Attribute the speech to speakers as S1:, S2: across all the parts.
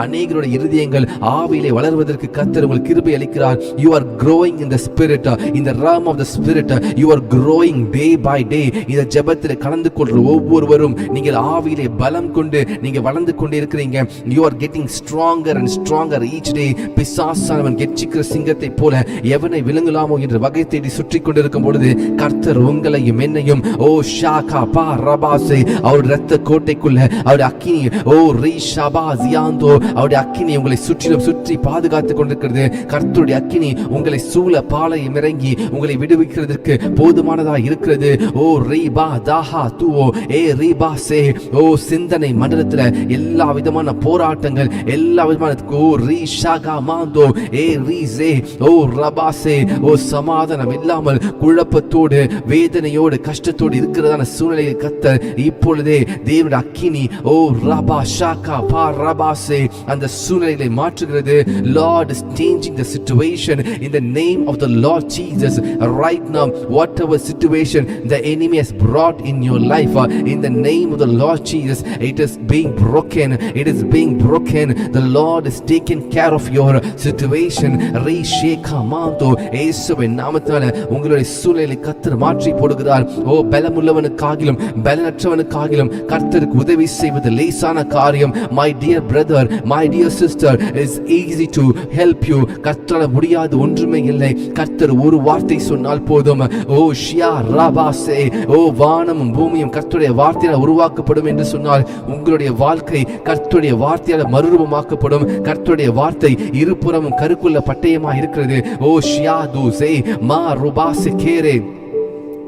S1: அநேகருடைய இருதயங்கள் ஆவியிலே வளர்வதற்கு கர்த்தர் உங்களுக்கு கிருபை அளிக்கிறார். You are growing in the spirit, in the realm of the spirit. You are growing day by day. இந்த ஜெபத்திலே கலந்து கொள்ற ஒவ்வொருவரும் நீங்கள் ஆவியிலே பலம் கொண்டு நீங்க வளர்ந்து கொண்டே இருக்கிறீங்க. You are getting stronger and stronger each day. பிசாசானவன் கெர்ச்சிக்கிற சிங்கத்தை போல எவனை விழுங்கலாமோ என்று வகை தேடி சுற்றி கொண்டிருக்கும் பொழுது கர்த்தர் உங்களையும் என்னையும் ஓ ஷாகா பா ரபாசே அவர் இரத்த கோட்டைக்குள்ள அவருடைய அக்கினி ஓ ரீ ஷபாசியாந்தோ அவருடைய அக்கினி உங்களை சுற்றிலும் சுற்றி பாதுகாத்துக் கொண்டிருக்கிறது. கர்த்தருடைய அக்கினி உங்களை சூழ பாளையம் இறங்கி உங்களை விடுவிக்கிறதுக்கு போதுமானதா இருக்கிறது. ஓ ரீபா தாஹா தூஓ ஏ ரீபா சே ஓ சிந்தனை மண்டலத்துல எல்லா விதமான போராட்டங்கள் எல்லா விதமான ஓ ரீ ஷாகா மாந்தோ ஏ ரீசே ஓ ரபாசே ஓ சமாதானம் இல்லாமல் குழப்பத்தோடு வேதனையோடு கஷ்டத்தோடு இருக்கிறதான சூழ்நிலையை கர்த்தர் இப்பொழுதே தேவனுடைய அக்கினி ஓ ரபா ஷாகா பா ரபாசே அந்த சூழ்நிலையை மாற்றுகிறது. Lord is changing the situation in the name of the Lord Jesus right now. Whatever situation the enemy has brought in your life, in the name of the Lord Jesus, it is being broken. It is being broken. The Lord is taking care of your situation. ரீஷேகமாந்தோ இயேசுவின் நாமத்தால உங்களுடைய சூழ்நிலையை கர்த்தர் மாற்றி போடுகிறார். ஓ பலமுள்ளவனுக்காகிலும் பலனற்றவனுக்காகிலும் கர்த்தருக்கு உதவி செய்வது லேசான காரியம். My dear brother, my dear sister, it's easy to help you. கர்த்தரால் முடியாது ஒன்றுமே இல்லை. கர்த்தர் ஒரு வார்த்தை சொன்னால் போதும். ஓ ஷியா ரபாசே ஓ வானமும் பூமியும் கர்த்தருடைய வார்த்தையால் உருவாக்கப்படும் என்று சொன்னால் உங்களுடைய வாழ்க்கை கர்த்தருடைய வார்த்தையால் மறுரூபமாக்கப்படும். கர்த்தருடைய வார்த்தை இருபுறமும் கருக்குள்ள பட்டயமாக இருக்கிறது. ஓ ஷியா தூசே மா ருபாசே கேரே.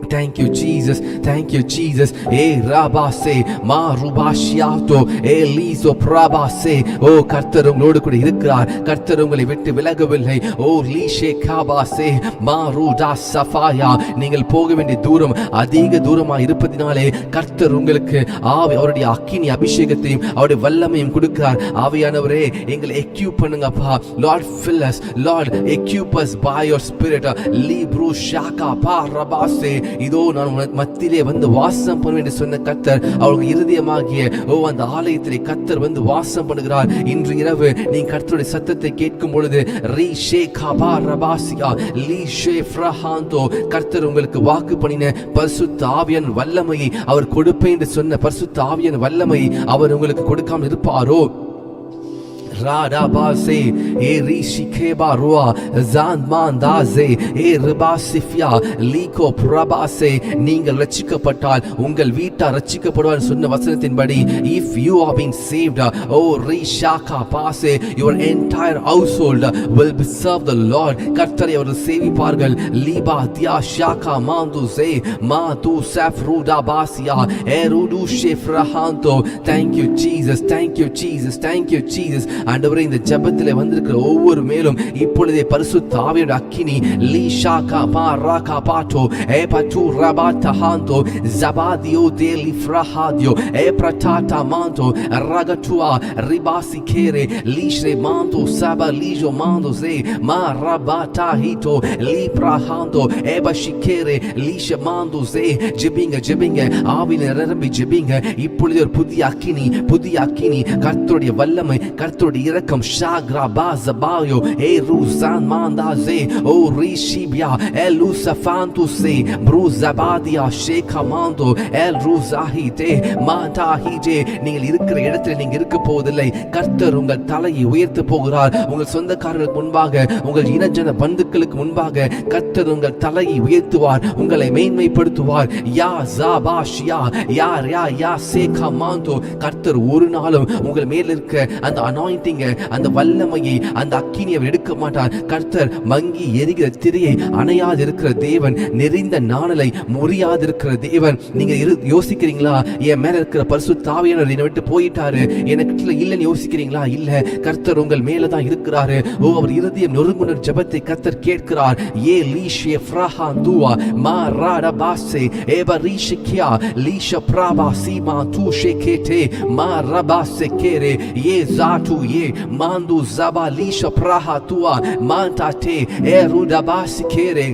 S1: Thank you Jesus, thank you Jesus. E rabase ma rubashiato e liso prabase. ஓ கர்த்தர் உங்களோடு கூட இருக்கிறார். கர்த்தர் உங்களை விட்டு விலகவில்லை. ஓ லீஷே காபாசே மா ரூடா சஃபாயா. நீங்கள் போக வேண்டிய தூரம் அதிக தூரமாக இருப்பதினாலே கர்த்தர் உங்களுக்கு அவருடைய அக்கினி அபிஷேகத்தையும் அவருடைய வல்லமையும் கொடுக்கிறார். ஆவியானவரே எங்களை எக்யூப் பண்ணுங்கப்பா. Lord fill us, Lord equip us by your spirit. libru shaka pa rabase. இதோ நான் மத்தியிலே வந்து வாசம் பண்ணுவேன் என்று சொன்ன கர்த்தர் அவர்கள் இருதயமாகிய ஓ அந்த ஆலயத்திலே கர்த்தர் வந்து வாசம் பண்ணுகிறார். இன்று இரவு நீ கர்த்தருடைய சத்தத்தை கேட்கும் பொழுது ரீஷே கபா ரபாசியா லீஷே ஃப்ரஹாந்தோ கர்த்தர் உங்களுக்கு வாக்கு பண்ணின பரிசுத்த ஆவியின் வல்லமையை அவர் கொடுப்பேன் என்று சொன்ன பரிசுத்த ஆவியின் வல்லமையை அவர் உங்களுக்கு கொடுக்காமல் இருப்பாரோ? Radabase e rishikeba roa zandmandaze e rebasifia liko prabase. நீங்கள் ரட்சிக்கப்பட்டால் உங்கள் வீட்டார் ரட்சிக்கப்படுவார் சொன்ன வசனத்தின்படி if you are being saved oh rishaka pase your entire household will be serve the Lord. கர்த்தரை அவர்கள் சேவிப்பார்கள். liba dia shaka manduze ma tu safruda basia erudu shefrahanto. Thank you Jesus, thank you Jesus, thank you Jesus. ஆண்டவரே இந்த ஜெபத்திலே வந்திருக்கிற ஒவ்வொரு மேலும் இப்பொழுதே பரிசுத்த ஆவியோட அக்கினி லீஷாகா பாராகா பாட்டோ ஏ பட்டு ரபாட்டா ஹாந்தோ ஜபாதியோ தே லிஃப்ரஹாதியோ ஏ பிரட்டாட்டா மாந்தோ ரகட்டுவா ரிபாசி கேரே லீஷ்ரே மாந்தோ சபா லீஜோ மாந்தோ ஜே மா ரபாட்டா ஹீட்டோ லீப்ரஹாந்தோ ஏ பஷிகேரே லீஷ மாந்தோ ஜே. ஜெபிங்க ஜெபிங்க ஆவியிலே நிரம்பி ஜெபிங்க. இப்பொழுது ஒரு புதிய அக்கினி கர்த்தருடைய வல்லமை கர்த்தருடைய இரக்கம் ஷாக்ரா பாஸபாயோ ஏ ரூசான் மாந்தாசே ஓ ரிஷிபியா எல் லுசஃபாந்துசே ப்ரூஸபாதியா ஷேகமாந்தோ எல் ரூசாஹிதே மாதாஹிஜே. நீங்கள் இருக்கிற இடத்துல நீங்க இருக்க போவதில்லை. கர்த்தர் உங்கள் தலையை உயர்த்த போகிறார். உங்கள் சொந்தக்காரர்களுக்கு முன்பாக உங்கள் இனஜன பந்துக்களுக்கு முன்பாக கர்த்தர் உங்கள் தலையை உயர்த்துவார். உங்களை மேன்மைப்படுத்துவார். யா ஜாபாஷியா யா யா யா சேகமாந்தோ. கர்த்தர் ஒரு நாளும் உங்கள் மேல் இருக்க அந்த அனாயிண்டிங் அந்த வல்லமையை அந்த அக்கினியை எடுக்க மாட்டார். கர்த்தர் மங்கி எரிகிற திரையை அணையாது இருக்கிற தேவன், நெறிந்த நாணலை முறியாது இருக்கிற தேவன். நீங்க யோசிக்கிறீங்களா என் மேல இருக்கிற பரிசுத்த ஆவியானவர் என்னை விட்டு போயிட்டாரு எனக்கு இல்லைன்னு யோசிக்கிறீங்களா? இல்ல, கர்த்தர் உங்கள் மேலதான் இருக்கிறாரு. ஓ அவர் இருதயம் நொறுங்குனர் ஜெபத்தை கர்த்தர் கேட்கிறார். ஏ லீஷே ஃப்ரஹாந்துவா மா ராடபாசே ஏப ரீஷிக்கியா லீஷ பிராபா சீமா தூஷே கேட்டே மா ரபாசே கேரே ஏ ஜாட்டு ஏ mandu zabalisha praha tua mantate erudabasi kere.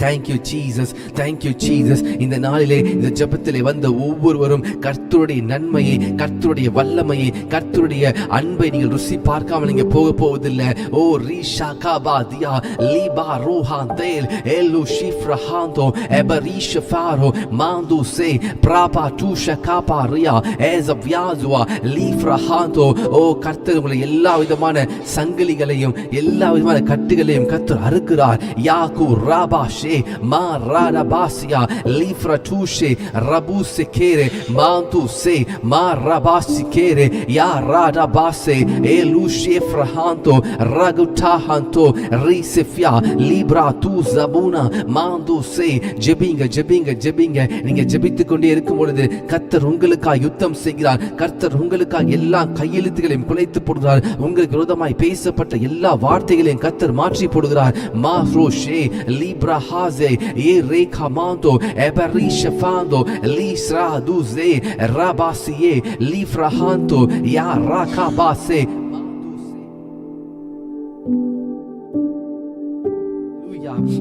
S1: Thank you Jesus, thank you Jesus. இந்த நாளிலே இந்த ஜெபத்திலே வந்த ஒவ்வொருவரும் கர்த்தருடைய நன்மையை, கர்த்தருடைய வல்லமையை, கர்த்தருடைய அன்பை நீங்கள் ருசி பார்க்காமல் நீங்க போக போவதில்லை. ஓ ரீஷா காபாதியா லீபா ரோஹாந்தேல் எல்லு ஷிஃப்ரஹாந்தோ எபரீஷ ஃபாரோ மாந்து சே பிராபா டூஷ காபாரியா ஏசவ்யாசுவா லீஃப்ரஹாந்தோ. ஓ கர்த்தர் உங்களை எல்லா விதமான சங்கிலிகளையும் எல்லா விதமான கட்டுகளையும் கர்த்தர் அறுக்கிறார். யாகு ராபாஷ் ma rada basia lifra tushe rabuse kere mantu se ma rabasi kere ya rada base elushe frahanto ragutahanto risefia libra tu zabuna mandu se ஜெபிங்க ஜெபிங்க ஜெபிங்க. நீங்க ஜெபித்துக் கொண்டே இருக்கும் பொழுது கர்த்தர் உங்களுக்காக யுத்தம் செய்கிறார். கர்த்தர் உங்களுக்காக எல்லா கையெழுத்துகளையும் குலைத்து போடுகிறார். உங்களுக்கு விரோதமாய் பேசப்பட்ட எல்லா வார்த்தைகளையும் கர்த்தர் மாற்றி போடுகிறார். மா ரோஷே libra haze e recamanto eberisha fando lisra duze rabasie lifrahanto ya rakabase.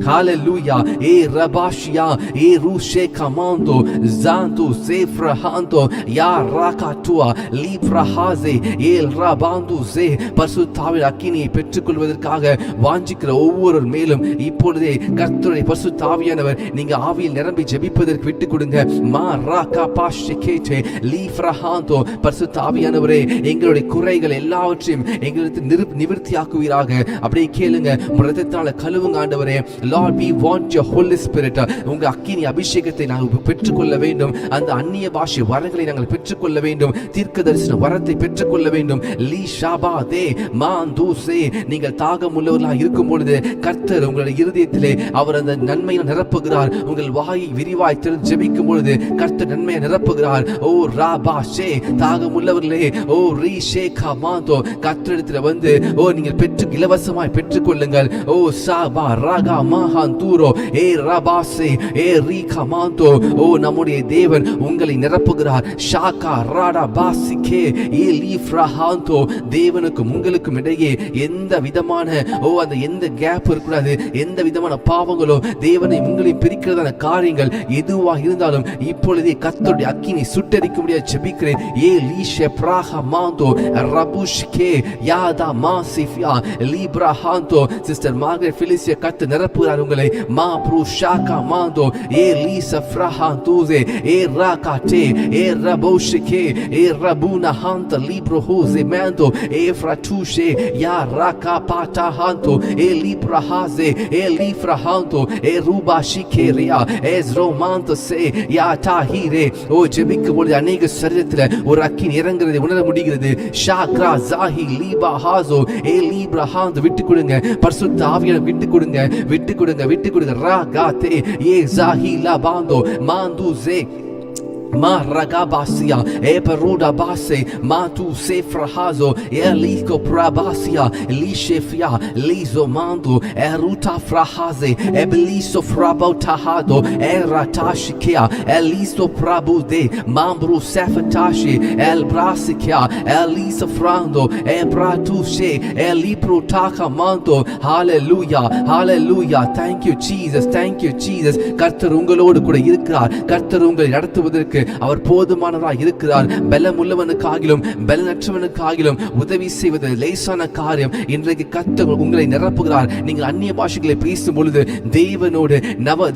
S1: Hallelujah. E rabashia e rushe kamando zanto sefrahanto ya rakatua librahaze el rabandu ze. பரிசுத்தாவின் அக்கினியை பெற்றுக்கொள்வதற்காக வாஞ்சிக்கிற ஒவ்வொரு மேலும் இப்பொழுதே கர்த்தருடைய பரிசுத்தாவியானவர் நீங்க ஆவியில் நிரம்பி ஜெபிப்பதற்கு விட்டு கொடுங்க. மா ராகா பாஷிகேட்டே லீஃப்ரஹாந்தோ. பரிசுத்தாவியானவரே எங்களுடைய குறைகள் எல்லாவற்றையும் எங்களுக்கு நிவர்த்தியாக்குவீராக. அப்படியே கேளுங்க. இரத்தத்தால கழுவுங்க ஆண்டவரே. Lord, we want your Holy Spirit. உங்க அக்கினி அபிஷேகத்தை நாங்கள் பெற்றுக்கொள்ள வேண்டும். அந்த அந்நிய பாஷை வரங்களை நாங்கள் பெற்றுக்கொள்ள வேண்டும். தீர்க்க தரிசன வரத்தை பெற்றுக்கொள்ள வேண்டும். லீ ஷாபா தே மாந்தூசே. நீங்கள் தாகம் உள்ளவர்களாக இருக்கும் பொழுது கர்த்தர் உங்களுடைய இருதயத்திலே அவர் அந்த நன்மையை நிரப்புகிறார். உங்கள் வாயை விரிவாய் திறந்து ஜெபிக்கும் பொழுது கர்த்தர் நன்மையை நிரப்புகிறார். ஓ ராபாஷே தாகம் உள்ளவர்களே, ஓ ரீஷே கமாந்தோ கர்த்தரிடத்தில் வந்து ஓ நீங்கள் பெற்று இலவசமாய் பெற்றுக்கொள்ளுங்கள். ஓ சாபா ராகா மஹாந்தூரோ ஏ ரபாசே ஏ ரீகமாந்தோ. ஓ நம்முடைய தேவன் உங்களை நிரப்புகிறார். ஷாகா ராடா பாசிகே ஏ லீஃப்ரஹாந்தோ. தேவனுக்கும் உங்களுக்கும் இடையே எந்த விதமான அந்த எந்த கேப் இருக்கக்கூடாது. எந்த விதமான பாவங்களோ தேவனை உங்களையும் பிரிக்கிறதான காரியங்கள் எதுவாக இருந்தாலும் இப்பொழுதே கர்த்தருடைய அக்கினி சுட்டரிக்க முடியாது ஜெபிக்கிறேன். ஏ லீஷே பிராஹமாந்தோ ரபுஷ்கே யாதா மாசிஃபியா லீப்ரஹாந்தோ. சிஸ்டர் மார்கரெட் பிலிசியா கர்த்தர் நிரப்புகிறார் உங்களை. மா ப்ரூஷாகா மாந்தோ ஏ லீசா ஃப்ரஹாந்தூசே ஏ ராகாட்டே ஏ ரபோஷிகே ஏ ரபுனா ஹாந்த லீப்ரோஹோசே மாந்தோ ஏ ஃப்ரட்டுஷே யா ராகா பாட்டா ஹாந்தோ ஏ லீப்ரஹாசே ஏ லீஃப்ரஹாந்தோ ஏ ரூபாஷிகேரியா எஸ்ரோமாந்தசே யா தாஹீரே. ஓ ஜெபிக்கும் பொழுது அநேக சரீரத்தில் ஒரு அக்கினி இறங்குறதை உணர முடிகிறது. ஷாக்ரா ஜாஹி லீபா ஹாசோ ஏ லீப்ரஹாந்து விட்டு கொடுங்க. பரிசுத்த ஆவியானவரை விட்டு கொடுங்க, விட்டு கொடுங்க, விட்டு கொடுங்க. ராகாத்தே ஏ ஜாஹி லாபாந்தோ மாந்தூசே ma ragabasia e peruda base ma tu sefrahazo e liko prabasia lishefia lizo mando e ruta frahaze e beliso frabotahado e ratashikia e liso prabude mambru sefatashi el brasikia e lisa frando e bratushe e libro takamando. Hallelujah, hallelujah. Thank you Jesus, thank you Jesus. கர்த்தர் உங்களோடு கூட இருக்கிறார். கர்த்தர் உங்களை நடத்துவதற்கு அவர் போதுமானவராய் இருக்கிறார். பலம் உள்ளவனுக்காகிலும் பலனற்றவனுக்காகிலும் உதவி செய்வது லேசான காரியம். இன்றைக்கு கர்த்தர் உங்களை நிரப்புகிறார். நீங்கள் அந்நிய பாஷைகளை பேசும் பொழுது தேவனோடு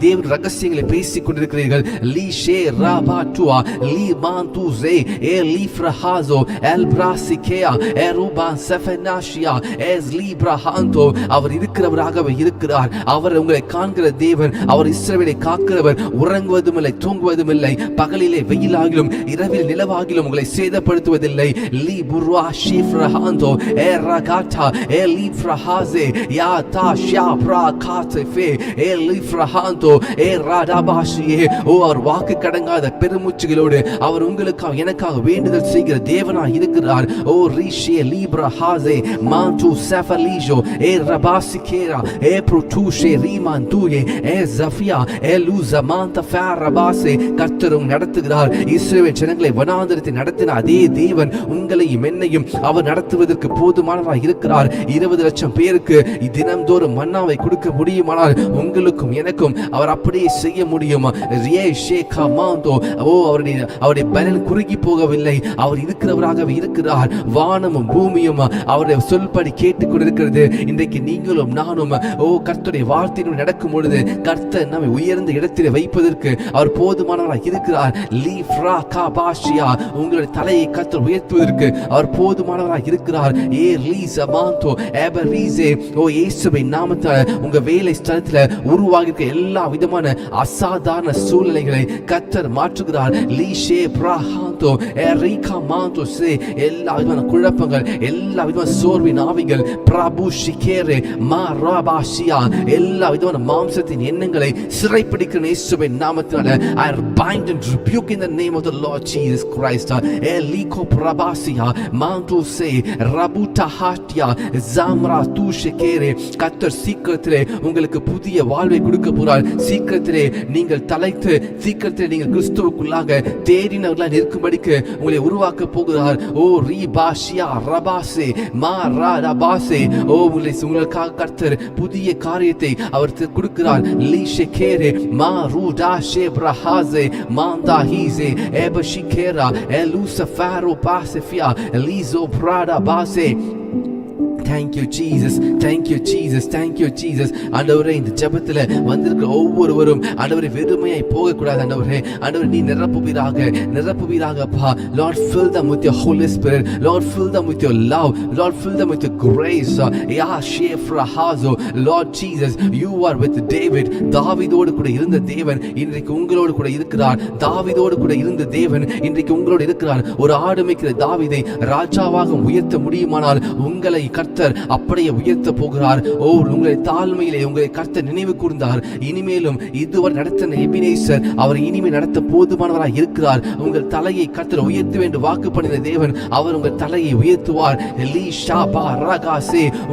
S1: தேவன் ரகசியங்களை பேசிக் கொண்டிருக்கிறீர்கள். லீ ஷே ராபாட்டுவா லீ மாந்தூசே ஏ லீஃப்ரஹாசோ எல் பிராசிகேயா ஏ ரூபான் செஃபனாஷியா எஸ் லீப்ரஹாந்தோ. அவர் இருக்கிறவராகவே இருக்கிறார். அவர் உங்களை காண்கிற தேவன். அவர் இஸ்ரவேலை காக்கிறவர். உறங்குவதும் இல்லை, தூங்குவதும் இல்லை. பகலிலே வெயிலாகிலும் இரவில் நிலவாகிலும் உங்களை சேதப்படுத்துவதில்லை. லீ புர்வா ஷிஃப்ரஹாந்தோ ஏ ரகாட்டா ஏ லீஃப்ரஹாசே யா தா ஷா பிரா காத்தெஃபே ஏ லீஃப்ரஹாந்தோ ஏ ராடாபாஷியே. ஓ அவர் வாக்கு கடங்காத பெருமூச்சுகளோடு அவர் உங்களுக்காக எனக்காக வேண்டுதல் செய்கிற தேவனாய் இருக்கிறார். ஓ ரிஷே லீப்ரஹாசே மாந்து செஃபலிஜோ ஏ ரபாசிகேரா ஏ ப்ரோட்டுஷே ரீமாந்துயே ஏ ஜஃபியா ஏ லூசமாந்த ஃபேரபாசே. கர்த்தரும் நடத்து நடத்துகிறார். இஸ்ரவேல் ஜனங்களை வனாந்தரத்தை நடத்தின அதே தேவன் உங்களையும் என்னையும் அவர் நடத்துவதற்கு போதுமானவராய் இருக்கிறார். 20 லட்சம் பேருக்கு தினம்தோறும் மன்னாவை கொடுக்க முடியுமானால் உங்களுக்கும் எனக்கும் அவர் அப்படியே செய்ய முடியும். அவருடைய பலன் குறுகி போகவில்லை. அவர் இருக்கிறவராகவே இருக்கிறார். வானமும் பூமியும் அவருடைய சொல்படி கேட்டுக் கொண்டிருக்கிறது. இன்றைக்கு நீங்களும் நானும் கர்த்தருடைய வார்த்தையினுள் நடக்கும் பொழுது கர்த்தர் நம்மை உயர்ந்த இடத்தில் வைப்பதற்கு அவர் போதுமானவராக இருக்கிறார். உங்களுடைய தலையை கர்த்தர் உயர்த்துவதற்கு அவர் போதுமானவராக இருக்கிறார். இயேசுவின் நாமத்தால் உங்க வேலை ஸ்தலத்தில் உருவாகி எல்லா விதமான அசாதாரண சூழ்நிலைகளை கர்த்தர் மாற்றுகிறார். எல்லா விதமான குழப்பங்கள், எல்லா விதமான சோர்வின் ஆவிகள், எல்லா விதமான மாம்சத்தின் எண்ணங்களை சிறைப்பிடிக்கிற இயேசுவின் நாமத்தினால I bind and rebuke in the name of the Lord Jesus Christ. Eliko prabasia mantu se rabuta hatia zamra tu shekere. கர்த்தர் சீக்கிரத்திலே உங்களுக்கு புதிய வாழ்வை கொடுக்க போறார். சீக்கிரத்திலே நீங்கள் தலைத்து, சீக்கிரத்திலே நீங்கள் கிறிஸ்துவுக்குள்ளாக தேறினவர்களாக இருக்கும்படிக்கு உங்களை உருவாக்க போகிறார். ஓ ரீபாஷியா ரபாசே மா ராபாசே. ஓ உங்களுக்காக கர்த்தர் புதிய காரியத்தை அவர் கொடுக்கிறார். லீஷேகேரே மா ரூடாஷே பிரஹாசே மாந்தா Jose எபஷிகேரா எலுசஃபாரோ பாசெஃபியா லீசோ பிராடா பாசே. Thank you Jesus, thank you Jesus, thank you Jesus. ஆண்டவரே, இந்த ஜெபத்தில் வந்திருக்கிற ஒவ்வொருவரும் ஆண்டவரே வெறுமையாய் போகக்கூடாது. ஆண்டவரே, ஆண்டவரே நீ நிரப்புவீராகப்பா. Lord, fill them with your Holy Spirit. Lord, fill them with your love. Lord, fill them with your grace. Lord Jesus, you are with David. தாவீதோடு கூட இருந்த தேவன் இன்றைக்கு உங்களோடு கூட இருக்கிறார். தாவீதோடு கூட இருந்த தேவன் இன்றைக்கு உங்களோடு இருக்கிறார். ஒரு ஆடு மேய்க்கிற தாவீதை ராஜாவாக உயர்த்த முடியுமானால் உங்களை கர்த்தர் அப்படியே உயர்த்த போகிறார். உங்களை தாழ்மையிலே உங்களை கர்த்தர் நினைவு கூர்ந்தார். இனிமேலும் இதுவரை நடத்தின எபினேசர் அவர் இனிமேல் நடத்த போதுமானவராக இருக்கிறார். உங்கள் தலையை கர்த்தர் உயர்த்த வேண்டும் வாக்கு பண்ணின தேவன் அவர் உங்கள் தலையை உயர்த்துவார்.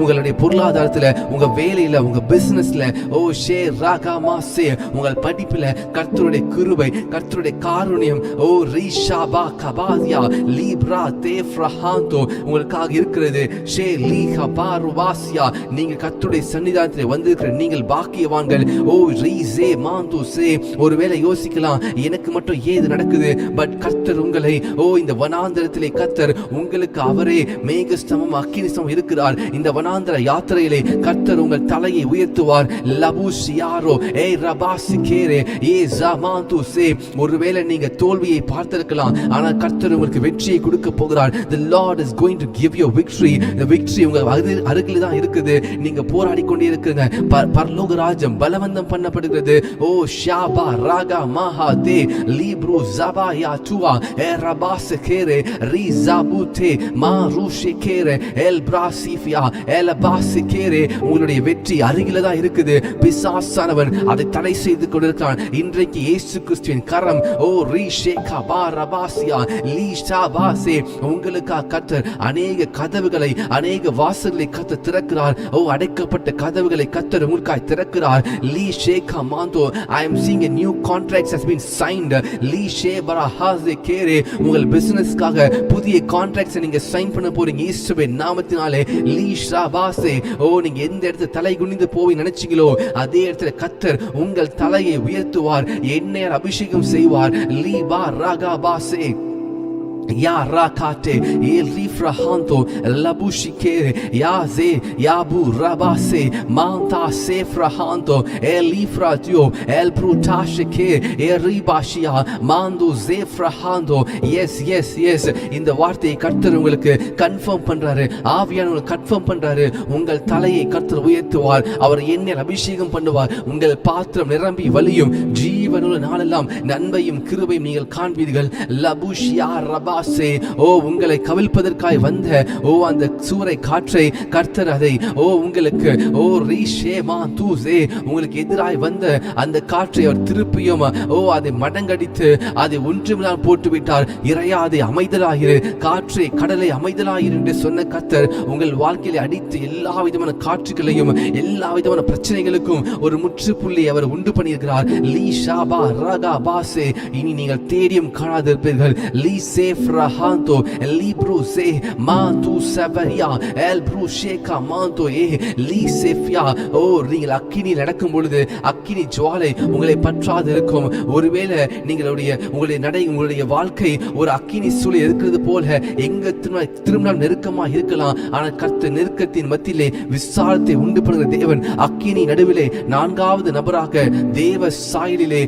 S1: உங்களுடைய பொருளாதாரத்தில், உங்க வேலையில, உங்க பிசினஸ்ல, உங்கள் படிப்புல கர்த்தருடைய கிருபை, கர்த்தருடைய காருண்யம் உங்களுக்காக இருக்கிறது. நீங்க கர்த்தருடைய சன்னிதானத்தில் வந்திருக்கிற நீங்கள் பாக்கியவான்கள். ஒருவேளை யோசிக்கலாம், எனக்கு மட்டும் ஏது நடக்குது? பட் கர்த்தர் உங்களை இந்த வனாந்தரத்திலே கர்த்தர் உங்களுக்கு அவரே மேகஸ்தமம் அக்கினிஸ்தமம் இருக்கிறார். இந்த வனாந்தர யாத்திரையிலே கர்த்தர் உங்கள் தலையை உயர்த்துவார். ஒருவேளை நீங்க தோல்வியை பார்த்திருக்கலாம், ஆனால் கர்த்தர் உங்களுக்கு வெற்றியை கொடுக்க போகிறார். The Lord is going to give you victory. The victory உங்க அருகில் தான் இருக்குது. நீங்க போராடி கொண்டே இருக்குங்க. பரலோக ராஜ்யம் பலவந்தம் பண்ணப்படுகிறது. ஷாபா ராகா மஹாதே லிப்ரு ஜபாயா துவா எரபாசகேரே ரிசாபுதே மாருஷேகேரே எல்பிராசிஃபியா எலபாசிகேரே. உங்களுடைய வெற்றி அருகில் தான் இருக்குது. பிசாசானவன் அதை தடை செய்து கொண்டிருக்கிறான். இன்றைக்கு இயேசு கிறிஸ்துவின் கரம் ரிஷேகா பாரபாசியா லீஷாபாசே உங்களுக்காக கர்த்தர் அநேக கதவுகளை, அநேக வாசல்களை கர்த்தர் திறக்கிறார். அடைக்கப்பட்ட கதவுகளை கர்த்தர் உங்களுக்காக திறக்கிறார். லீஷேகா மாந்தோ I am seeing a new contracts has been signed. லீஷேபரஹாசேகேரே உங்கள் பிசினஸ்க்காக புதிய கான்ட்ராக்ட்ஸ் நீங்க சைன் பண்ண போறீங்க இயேசுவின் நாமத்தினாலே. லீஷாபாசே நீங்க எந்த இடத்துல தலை குனிந்து போய் நினைச்சீங்களோ அதே இடத்துல கர்த்தர் உங்கள் தலையை உயர்த்துவார். எண்ணெயால் அபிஷேகம் செய்வார். லீபா ராகாபாசே Ya rakate el rifrahanto labushikere ya ze yabu rabase manta sefrahanto el ifratio el prutashike el ribashia mando zefrahanto. yes இந்த வார்த்தையை கர்த்தர் உங்களுக்கு கன்ஃபார்ம் பண்றாரு. ஆவியானவர் கன்ஃபார்ம் பண்றாரு. உங்கள் தலையை கர்த்தர் உயர்த்துவார். அவர் எண்ணெயால் அபிஷேகம் பண்ணுவார். உங்கள் பாத்திரம் நிரம்பி வழியும். ஜீவனுள்ள நாளெல்லாம் நன்மையும் கிருபையும் நீங்கள் காண்பீர்கள். லபுஷியா ரபா உங்களை கவிழ்ப்பதற்காய் வந்த அந்த சூறை காற்றை கர்த்தர் அதை உங்களுக்கு உங்களுக்கு எதிராய் வந்த அந்த காற்றை அவர் திருப்பியும் அதை மடங்கடித்து அதை ஒன்றுமில்லாமல் போட்டு விட்டார். இறையாதே அமைதலாயிரு, காற்றை கடலை அமைதலாயிரு என்று சொன்ன கர்த்தர் உங்கள் வாழ்க்கையில அடித்து எல்லா விதமான காற்றுகளையும் எல்லா விதமான பிரச்சனைகளுக்கும் ஒரு முற்றுப்புள்ளி அவர் உண்டு பண்ணியிருக்கிறார். லீஷா ஷாபா ரகா பாசே இனி நீங்கள் தேடியும் காணாதிருப்பீர்கள். லீ சேஃப் ரஹாந்தோ லீ ப்ரூசே மாந்து சவரியா எல் ப்ரூஷேகா மாந்தோ லீ சேஃப்யா. ஓ நீங்கள் அக்கினியில் நடக்கும் பொழுது அக்கினி ஜுவாலை உங்களை பற்றாது இருக்கும். ஒருவேளை உங்களுடைய நடை உங்களுடைய வாழ்க்கை ஒரு அக்கினி சூழல் இருக்கிறது போல எங்க திரும்பினால் நெருக்கமா இருக்கலாம். ஆனால் கர்த்தர் நெருக்கத்தின் மத்தியிலே விசாலத்தை உண்டு பண்ணுகிற தேவன் அக்கினி நடுவிலே நான்காவது நபராக தேவ சாயலிலே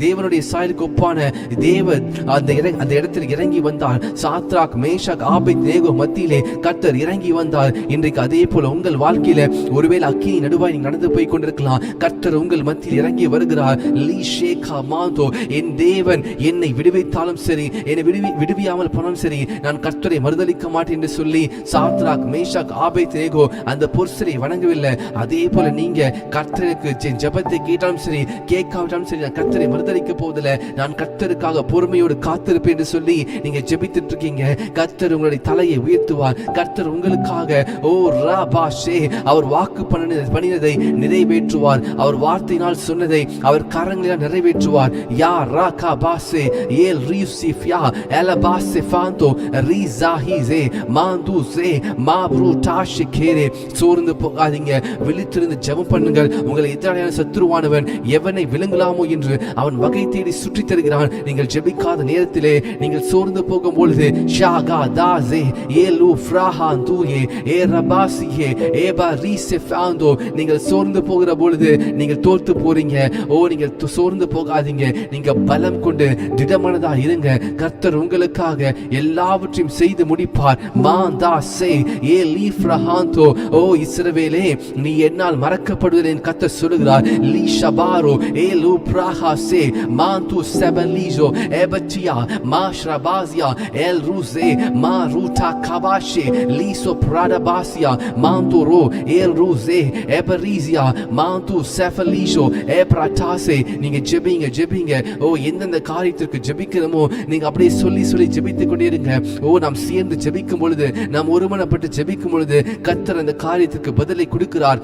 S1: தேவனுடைய சாயலுக்கு ஒப்பான தேவ அந்த இடத்தில் இறங்கி வந்தார். சாத்ராக் மேஷாக் ஆபேத்நேகோ மத்தியிலே கர்த்தர் இறங்கி வந்தார். இன்றைக்கு அதே போல உங்கள் வாழ்க்கையில ஒருவேளை அக்கினி நடுவாய் நீங்க நடந்து போய் கொண்டிருக்கலாம். கர்த்தர் உங்கள் மத்தியில் இறங்கி வருகிறார். லீ ஷேகா மாந்தோ என் தேவன் என்னை விடுவித்தாலும் சரி என்னை விடுவியாமல் போனாலும் சரி நான் கர்த்தரை மறுதலிக்க மாட்டேன் என்று சொல்லி சாத்ராக் மேஷாக் ஆபேத்நேகோ அந்த புருஷரை வணங்கவில்லை. அதே போல நீங்க கர்த்தருக்கு ஜெபத்தை கேட்டாலும் சரி கேட்காவிட்டாலும் சரி நான் கர்த்தரை மறுதலிக்க போவதில்லை, நான் கர்த்தருக்காக பொறுமையோடு காத்திருப்பேன் என்று சொல்லி நீங்க ஜெபித்துட்டு இருக்கீங்க. கர்த்தர் உங்களுடைய தலையை உயர்த்துவார். கர்த்தர் உங்களுக்காக ஓ ராபாஷே அவர் வாக்கு பண்ணினதை நிறைவேற்றுவார். அவர் வார்த்தையினால் சொன்னதை அவர் கரங்களில் நிறைவேற்றுவார். யா ராகா பாசே ஏல் ரீசிஃப்யா எலபாசே ஃபாந்தோ ரீசாஹிஸே மாந்துஸே மாப்ரூடாஷிகேரே. சோர்ந்து போகாதீங்க, விழித்திருந்து ஜெபம் பண்ணுங்கள். உங்களை எதிரான சத்துருவானவன் எவனை விழுங்கலாமோ என்று அவன் வகை தேடி சுற்றி தருகிறான். நீங்கள் ஜெபிக்காத நேரத்திலே நீங்கள் சோர்ந்து போகும் பொழுது ஷாகா தாஸே ஏலு ஃப்ராஹாந்தூயே ஏ ரபாசியே ஏபா ரீசெஃபாந்தோ நீங்கள் சோர்ந்து போகிற பொழுது நீங்கள் தோற்று போறீங்க. ஓ நீங்கள் சோர்ந்து போகாதீங்க, நீங்க பலம் கொண்டு திடமனதா இருங்க. கர்த்தர் உங்களுக்காக எல்லாவற்றையும் செய்து முடிப்பார். மாந்தாசே ஏ லீஃப்ரஹாந்தோ ஓ இஸ்ரவேலே நீ என்னால் மறக்கப்படுவதை கர்த்தர் சொல்லுகிறார். லீ ஷபாரோ ஏ லூ பிராஹாசே மாந்து செபலீஜோ எபச்சியா மாஷ்ரபாசியா எல் ரூசே மா ரூட்டா கபாஷே லீசோ பிராடபாசியா மாந்தோரோ எல் ரூசே எபரீசியா மாந்து செஃபலீஷோ எப்ராட்டாசே. நீங்க ஜெபிங்க. ஓ எந்தெந்த காரியத்திற்கு ஜெபிக்கிறோமோ நீங்க அப்படியே சொல்லி ஜெபித்துக் கொண்டே இருங்க. ஓ நாம் சேர்ந்து ஜெபிக்கும் பொழுது நாம் ஒருமனப்பட்டு ஜெபிக்கும் பொழுது கர்த்தர் அந்த காரியத்திற்கு பதிலை கொடுக்கிறார்.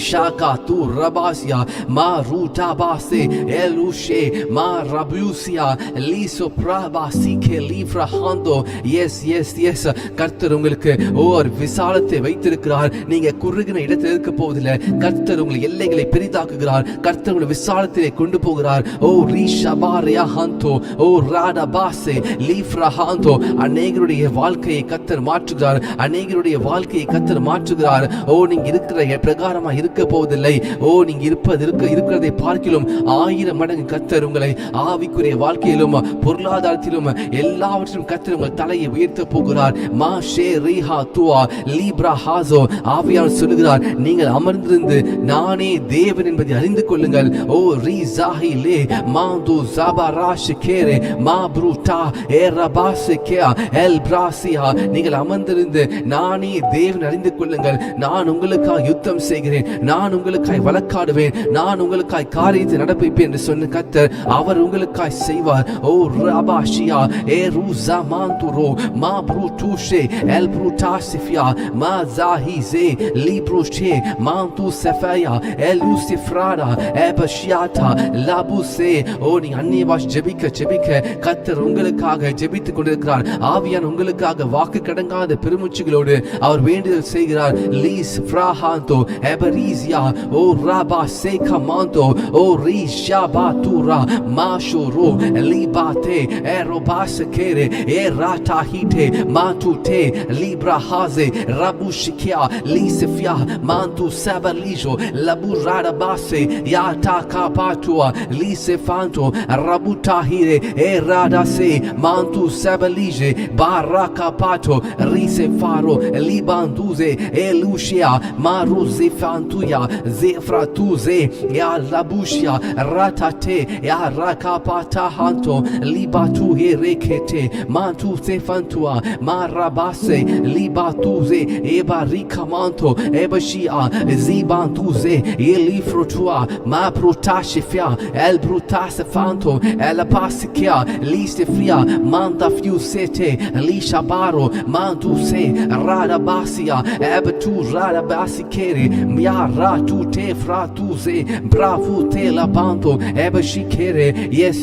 S1: Shaka tu rabasia ma rutabase elushe ma rabusia liso prabasike livra hando. yes கர்த்தர் உங்களுக்கு ஒரு விசாலத்தை வைத்திருக்கிறார். நீங்க குறுகின இடத்தில் இருக்க போவதில்லை. கர்த்தர் உங்கள் எல்லைகளை பெரிதாக்குகிறார். கர்த்தர் உங்களை விசாலத்திலே கொண்டு போகிறார். ஓ ரீஷபாரியா ஹந்தோ ஓ ராடபாசே லீஃப்ரா ஹந்தோ. அநேகருடைய வாழ்க்கையை கர்த்தர் மாற்றுகிறார். அநேகருடைய வாழ்க்கையை கர்த்தர் மாற்றுகிறார். ஓ நீங்க இருக்கிற பிரகாரமா இருக்க போவதில்லை. ஓ நீங்க இருக்கிறதை பார்க்கிலும் 1000 மடங்கு கர்த்தர் உங்களை ஆவிக்குரிய வாழ்க்கையிலும் பொருளாதாரத்திலும் எல்லாவற்றிலும் கர்த்தர் உங்கள் தலையை உயர்த்த போகிறார். மா ஷே ரீஹா துவா லீப்ரா ஹாசோ ஆவியானவர் சொல்லுகிறார், நீங்கள் அமர்ந்திருந்து நானே தேவன் என்பதை அறிந்து கொள்ளுங்கள். ஓ ரீசாஹி லே மாந்து ஜாபராஷிகேரே மா ப்ரூட்டா ஏரபாசிகேயா எல் பிராசியா. நீங்கள் அமர்ந்திருந்து நானே தேவன் அறிந்து கொள்ளுங்கள். நான் உங்களுக்காக யுத்தம் செய்கிறேன். நான் உங்களுக்காய் வழக்காடுவேன். நான் உங்களுக்காய் காரியத்தை நடப்பிப்பேன் என்று சொன்ன கர்த்தர் அவர் உங்களுக்காய் செய்வார். ஓ ரபாஷியா ஏ ரூசா மாந்துரோ மா ப்ரூட்டூஷே எல் ப்ரூட்டாசிஃபியா மா ஜாஹிஸே லீப்ரூஷே மாந்து செஃபாயா எல் யூசிஃப்ராடா எபஷியாட்டா லாபுசே. ஓ நீ அந்நிய பாஷை ஜெபிக்க கர்த்தர் உங்களுக்காக ஜெபித்துக் கொண்டிருக்கிறார். ஆவியான் உங்களுக்காக வாக்கு கடங்காத பெருமூச்சுகளோடு அவர் வேண்டுதல் செய்கிறார். லீஸ் ஃப்ராஹாந்தோ எபரீசியா ஓ ராபா சேகா மாந்தோ ஓ ரீஷாபாத்துரா மாஷோரோ லீபாத்தே ஏரோபாசகேரே ஏ ராட்டாஹிட்டே மாட்டுட்டே லீப்ரா ஹாசே ராபுஷிக்கியா லீசிஃபியா மாந்து சபலிஜோ லபுராடாபாசே யாட்டா காபாத்துவா லீசிஃபாந்தோ ராபுட்டாஹிரே ஏ ராடாசே மாந்து சபலிஜே பாராகாபாத்தோ ரீசெஃபாரோ லீபாந்துze elushia maruzifantuya zefratuze ya labushia ratate ya rakapata hanto libatu herekete mantu sefantua marabase libatuze ebarika manto ebashia zibantuze elifrotua ma protashifia el brutasefanto el pasikia lisefria manta fiusete lishabaro mantu se radabasia ebatu radabasikere mia ra tu te fra tu se bravo te la banto ebashikere. Yes,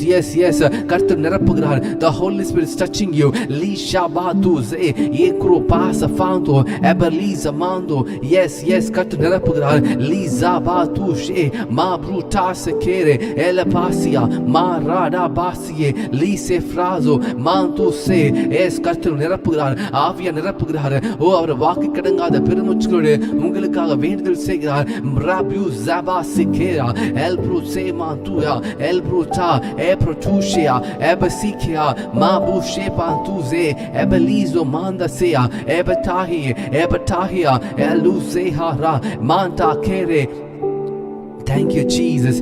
S1: கர்த்தர் நிரப்புகிறார். The Holy Spirit is touching you. Li shabatu ze ekro pasa fanto ebaliza mando. Yes, கர்த்தர் நிரப்புகிறார். Li zabatu she ma bruta sekere ele pasia ma rada basie li se frazo manto se. Yes, கர்த்தர் நிரப்புகிறார். ஆவியா நிரப்புகிறார். ஓ, அவர் வாக்கு கடங்காத பெருமூச்சுகளோடு உங்களுக்காக வேண்டுதல் செய்கிறார். Rabu zaba sekera el pro se mantuya el bruta e protushia ebasikia mabu shepantuze ebelizo manda sea ebetahia elusehara manta kere. Thank you Jesus.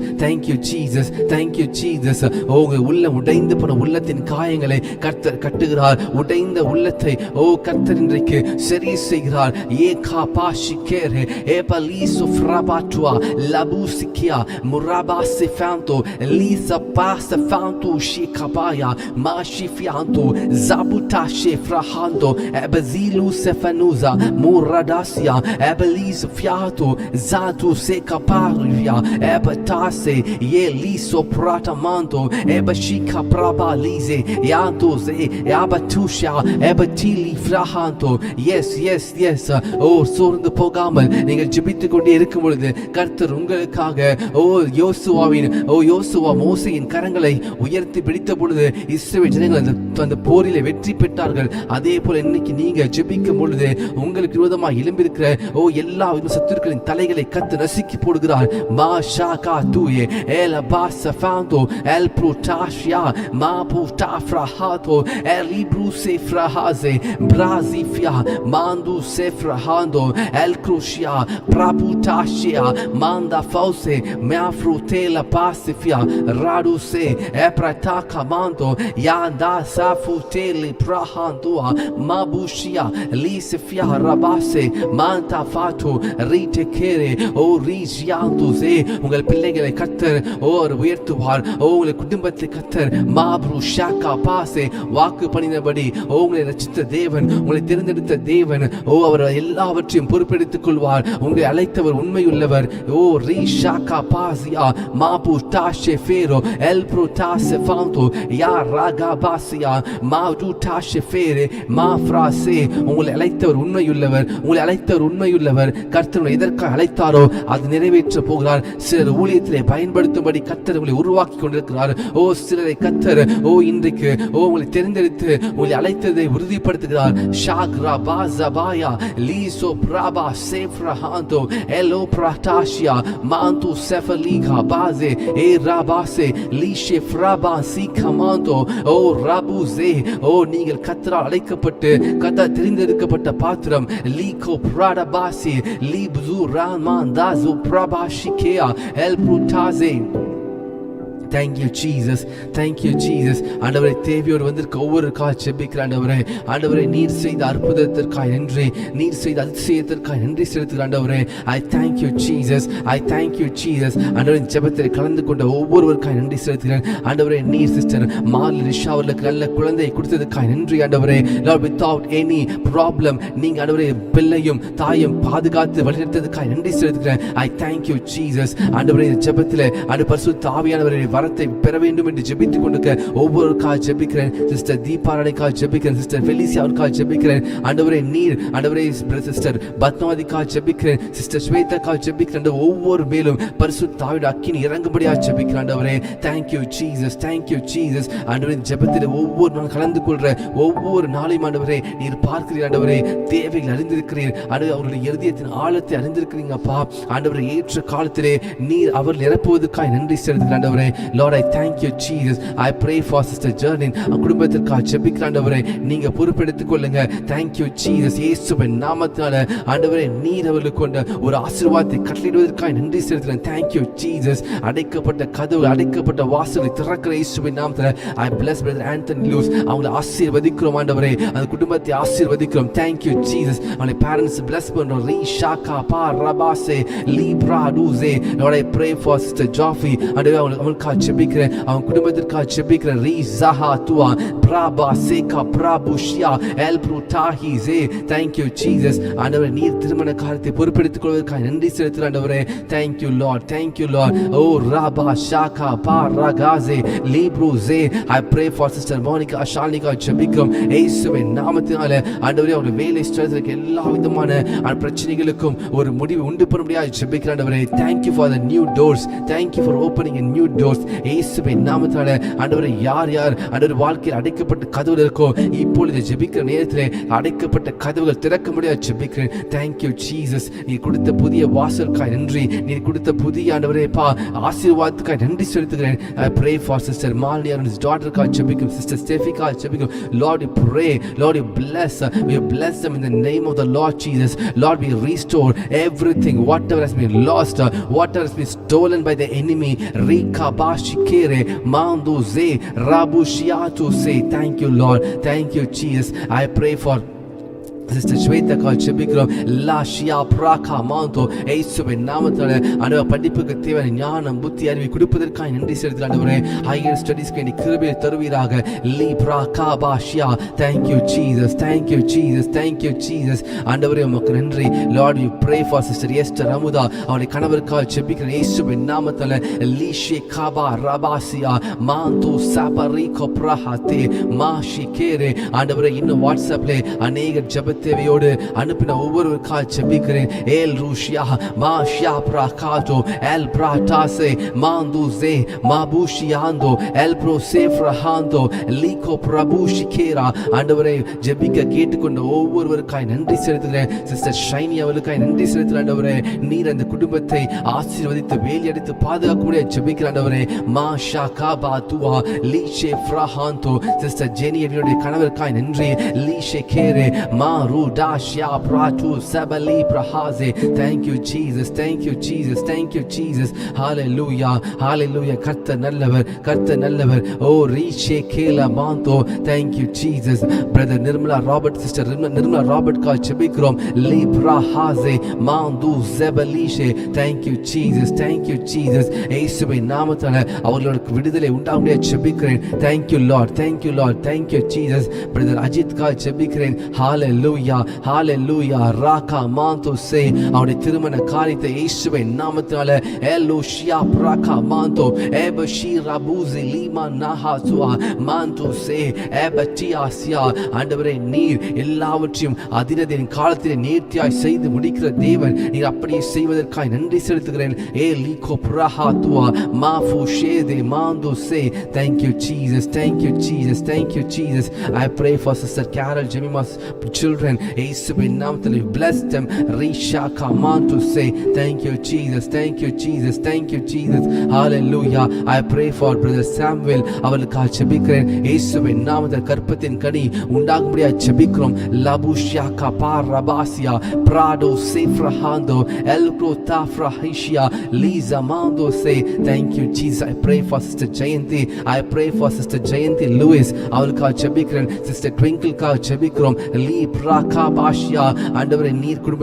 S1: உங்கள் உள்ளம் உடைந்து போன உள்ளத்தின் காயங்களை கர்த்தர் கட்டுகிறார். உடைந்த உள்ளத்தை கர்த்தர் இன்றைக்கு சரி செய்கிறார். ஏகா பாஷிகேரே ஏபலிசு ஃப்ராபாட்வா லபுசிக்கியா முராபாசி ஃபேந்தோ லீசா பாச ஃபேந்தோ ஷிகாபாயா மாஷிஃபியாந்தோ ஜாபுட்டாஷே ஃப்ராஹாந்தோ எபசிலு செஃபனுசா முரடாசியா எபலிசு ஃபியாத்தோ Jaadu செகாபாரியா ebatase ye liso prata manto ebashika praba lize yantoze abatusha ebatili frahanto. Yes சோர்ந்து போகாமல் நீங்கள் ஜெபித்துக் கொண்டே இருக்கும் பொழுது கர்த்தர் உங்களுக்காக யோசுவா மோசேயின் கரங்களை உயர்த்தி பிடித்த பொழுது இஸ்ரவேல் ஜனங்கள் அந்த போரிலே வெற்றி பெற்றார்கள். அதே போல இன்னைக்கு நீங்க ஜெபிக்கும் பொழுது உங்களுக்கு விரோதமாக எழும்பியிருக்கிற எல்லா சத்துருக்களின் தலைகளை கர்த்தர் நசுக்கி போடுகிறார். Ma shaka tuye el basa fanto el protashia ma putafra hato el libru se frahaze brazifia mandu se frahando el crucia praputashia manda fause mea frutela pasifia radu se eprataka manto yanda safuteli prahandua mabushia lisifia rabase manta fatu rite kere o rijiantu. உங்கள் பிள்ளைகளை கர்த்தர் உயர்த்துவார். உங்கள் குடும்பத்தை கர்த்தர் மாப்ரு ஷாக்கா பாசே வாக்கு பண்ணினபடி உங்களை ரட்சித்த தேவன், உங்களை தேர்ந்தெடுத்த தேவன், அவர் எல்லாவற்றையும் பொறுப்பெடுத்துக் கொள்வார். உங்களை அழைத்தவர் உண்மையுள்ளவர். ரீ ஷாக்கா பாசியா மாபு டாஷே ஃபேரோ எல் ப்ரோ டாஷே ஃபாந்தோ யா ராகா பாசியா மாடு டாஷே ஃபேரே மா ஃப்ராசே. உங்களை அழைத்தவர் உண்மையுள்ளவர். உங்களை அழைத்தவர் உண்மையுள்ளவர். கர்த்தர் எதற்காக அழைத்தாரோ அது நிறைவேற்ற போகிறார். சிலர் ஊழியத்திலே பயன்படுத்தும்படி கர்த்தர் உங்களை உருவாக்கி கொண்டிருக்கிறார். சிலரை கர்த்தர் இன்றைக்கு உங்களை தெரிந்தெடுத்து உங்களை அழைத்ததை உறுதிப்படுத்துகிறார். ஷாக்ரா பாஸபாயா லீசோ பிராபா சேஃப்ரஹாந்தோ எலோ பிராட்டாஷியா மாந்து செஃபலிகா பாஸே ஏ ராபாஸே லீஷே ஃப்ராபா சீகமாந்தோ ராபுஸே. நீங்கள் கர்த்தரால் அழைக்கப்பட்டு கர்த்தர் தெரிந்தெடுக்கப்பட்ட பாத்திரம். லீகோ பிராடபாசி லீப்சு ராமாந்தாசு Prabha Shikea el brutaze. Thank you Jesus. ஆண்டவரே, தேவையோடு வந்திருக்க ஒவ்வொரு கால் ஜெபிக்கிற ஆண்டவரே நீர் செய்த அற்புதத்திற்காக நன்றி, நீர் செய்த அதிசயத்திற்காக நன்றி செலுத்துகிற ஆண்டவரே. I thank you Jesus. ஆண்டவரே, ஜெபத்தில் கலந்து கொண்ட ஒவ்வொருவருக்காக நன்றி செலுத்துகிறேன் ஆண்டவரே. நீர் சிஸ்டர் மார்லி ரிஷா அவர்களுக்கு நல்ல குழந்தையை கொடுத்ததுக்காக நன்றி ஆண்டவரே. Lord, without any problem நீங்க ஆண்டவரே பிள்ளையும் தாயும் பாதுகாத்து வழிநடத்ததுக்காக நன்றி செலுத்துகிறேன். I thank you Jesus. ஆண்டவரே, ஜெபத்தில் பரிசுத்த ஆவியானவரே வரத்தை பெற வேண்டும் என்று ஜெபித்துக் கொண்டிருக்க ஒவ்வொருக்காக ஜெபிக்கிறேன். சிஸ்டர் தீபாராணிக்காக ஜெபிக்கிறேன். சிஸ்டர் ஃபெலிசியாவுக்காக ஜெபிக்கிறேன் ஆண்டவரே. நீர் ஆண்டவரே சிஸ்டர் பத்மாவதிக்காக ஜெபிக்கிறேன். சிஸ்டர் ஸ்வேதாக்காக ஜெபிக்கிறேன். ஒவ்வொரு மேலும் பரிசுத்த ஆவியோட அக்கினி இறங்கும்படியாக ஜெபிக்கிறேன் ஆண்டவரே. Thank you Jesus. ஆண்டவரே, ஜெபத்தில் ஒவ்வொரு நாள் கலந்து கொள்ற ஒவ்வொரு நாளையும் ஆண்டவரே நீர் பார்க்கிறீர் ஆண்டவரே. தேவைகள் அறிந்திருக்கிறீர் ஆண்டவரே. அவருடைய இருதயத்தின் ஆழத்தை அறிந்திருக்கிறீங்க அப்பா ஆண்டவரே. ஏற்ற காலத்திலே நீர் அவர் நிரப்புவதற்காக நன்றி செலுத்துகிறேன் ஆண்டவரே. Lord, I thank you Jesus. I pray for Sister Jernine. குடும்பத்திற்காக ஜெபிக்கிறேன் ஆண்டவரே. நீங்க பொறுப்பெடுத்துக் கொள்ளுங்க. Thank you Jesus. இயேசுவின் நாமத்தினால ஆண்டவரே நீர் அவர்களுக்கு கொண்ட ஒரு ஆசீர்வாதத்தை கட்டளையிடுவதற்காக நன்றி செலுத்துகிறேன். Thank you Jesus. அடைக்கப்பட்ட கதவு, அடைக்கப்பட்ட வாசலை திறக்கிற இயேசுவின் நாமத்தினால I bless brother Anthony Lewis. அவங்களை ஆசீர்வதிக்கிறோம் ஆண்டவரே. அந்த குடும்பத்தை ஆசீர்வதிக்கிறோம். Thank you Jesus. அவங்களை parents bless பண்றோம். ரீ ஷாகா பா ரபாசே Libra டூசே. Lord, I pray for Sister Joffy. ஆண்டவரே, அவங்களுக்கு ஜெபிக்கிறேன், அவன் குடும்பத்திற்காக ஜெபிக்கிறேன். ரீ ஜஹா துவா பிரபா சேகா பிரபுஷியா எல் ப்ரூடாஹி ஜே. Thank you Jesus. ஆண்டவரே, நீர் திருமண காரியத்தை பொறுப்பெடுத்துக் கொள்வதற்காக நன்றி செலுத்துகிறேன் ஆண்டவரே. Thank you Lord, thank you Lord. ஓ ராபா ஷாகா பாரகாசே லீப்ரூசே. I pray for sister Monica Ashalnika ஜெபிக்கிறோம் இயேசுவின் நாமத்தினாலே. ஆண்டவரே, அவருடைய வேலை ஸ்தலத்திற்கு எல்லா விதமான பிரச்சனைகளுக்கும் ஒரு முடிவு உண்டு பண்ணும்படியாக ஜெபிக்கிறேன் ஆண்டவரே. Thank you for the new doors, thank you for opening a new doors இயேசுவின் நாமத்தினாலே. ஆண்டவரே, யார் யார் ஆண்டவரே வாழ்க்கையில் அடைக்கப்பட்ட கதவுகள் இருக்கோ, இப்பொழுது ஜெபிக்கிற நேரத்திலே அடைக்கப்பட்ட கதவுகள் திறக்க முடியாது ஜெபிக்கிறேன். Thank you Jesus. நீர் கொடுத்த புதிய வாசலுக்காய் நன்றி, நீர் கொடுத்த புதிய ஆண்டவரே ஆசீர்வாதத்துக்காய் நன்றி செலுத்துகிறேன். I pray for sister Malini and his daughter காய் ஜெபிக்கும், sister Steffi காய் ஜெபிக்கும். Lord, we pray, Lord, you bless them in the name of the Lord Jesus. Lord, we restore everything, whatever has been lost, whatever has been stolen by the enemy. Rika bashikere manduze rabushiatu say. Thank you Lord, thank you Jesus. I pray for sister Shweta கால் ஜெபிக்கிறோம். லாஷியா பிராகா மாந்தோ இயேசுவின் நாமத்தினாலே ஆண்டவரே, படிப்புக்கு தேவையான ஞானம் புத்தி அறிவை கொடுப்பதற்காக நன்றி செலுத்துகிறேன் ஆண்டவரே. ஹையர் ஸ்டடீஸ்க்கு நீ கிருபையை தருவீராக. லீ பிராகா பாஷியா. Thank you Jesus, thank you Jesus, thank you Jesus. ஆண்டவரே, உமக்கு நன்றி. Lord, we pray for sister Esther Amudha, அவருடைய கணவருக்காக ஜெபிக்கிறேன் இயேசுவின் நாமத்தினாலே. லீஷே காபா ரபாசியா மாந்தோ சாபரிகோ பிரஹாதே மாஷிகேரே. ஆண்டவரே, இன்னும் வாட்ஸ்அப்ல அநேக ஜெப தேவையோடு அனுப்பின ஒவ்வொருவருக்காக ஜெபிக்கிறேன். ஏல் ரூஷியா மாஷியா பிரகாட்டோ எல் பிராட்டாசே மாந்துசே மாபூஷியாந்தோ எல் ப்ரோ சேஃப்ரஹாந்தோ லீகோ பிரபூஷிகேரா. ஆண்டவரே, ஜெபிக்க கேட்டுக்கொண்ட ஒவ்வொருவருக்காய் நன்றி செலுத்துகிறேன். சிஸ்டர் ஷைனி அவளுக்காய் நன்றி செலுத்துகிறேன் ஆண்டவரே. நீர் அந்த குடும்பத்தை ஆசீர்வதித்து வேலையடித்து பாதுகாக்கக்கூடிய ஜெபிக்கிற ஆண்டவரே. மாஷா காபா துவா லீஷே ஃப்ரஹாந்தோ. சிஸ்டர் ஜெனி அவளுடைய கணவருக்காய் நன்றி. லீஷே கேரே மா Rudashya Pratu Sabali Prahaze. Thank you Jesus, thank you Jesus, thank you Jesus. Hallelujah, hallelujah. Kartha nallavar. Oh Riche Kela Manto. Thank you Jesus. Brother Nirmala Robert, sister Nirmala Robert ka jebikrom. Li Prahaze Mandu Zebalishe. Thank you Jesus, thank you Jesus. இயேசுவின் நாமத்தினாலே அவர்களுக்கு விடுதலை உண்டாகும்படியாக ஜெபிக்கிறேன். Thank you Lord, thank you Lord, thank you Jesus. Brother Ajit ka ஜெபிக்கிறேன். Hallelujah, hallelujah. Raka manto say. அவருடைய திருமண காரியத்தை இயேசுவின் நாமத்தினாலே எலோஷியா பிரகா மாந்தோ எபஷி ரபூசி லீமா நஹாசுவா மாந்தோ சே எபட்டியாசியா. ஆண்டவரே, நீர் எல்லாவற்றையும் அதினதின் காலத்திலே நேர்த்தியாய் செய்து முடிக்கிற தேவன். நீர் அப்படியே செய்வதற்காக நன்றி செலுத்துகிறேன். ஏ லீகோ பிரஹா துவா மாஃபு ஷேதே மாந்தோ சே. Thank you Jesus, thank you Jesus, thank you Jesus. I pray for sister Carol Jemima's children. இயேசுவின் நாமத்திலே bless them. Risha command to say thank you Jesus, thank you Jesus, thank you Jesus. Hallelujah. I pray for brother Samuel, அவளுக்காக ஜெபிக்கிறேன். இயேசுவின் நாமத்தில் கற்பத்தின் கனி உண்டாகும்படியாக ஜெபிக்கிறோம். லபுஷியா கபாரபாசியா பிராடோ சேஃப்ரஹாந்தோ எல்க்ரோ தாஃப்ரஹிஷியா லீசா மாந்தோ say thank you Jesus. I pray for sister Jayanti, I pray for sister Jayanti Lewis, அவளுக்காக ஜெபிக்கிறேன். sister Twinkle காக ஜெபிக்கிறோம். லீ பிரகாபாஷியா. ஆண்டவரே, நீர் குடும்ப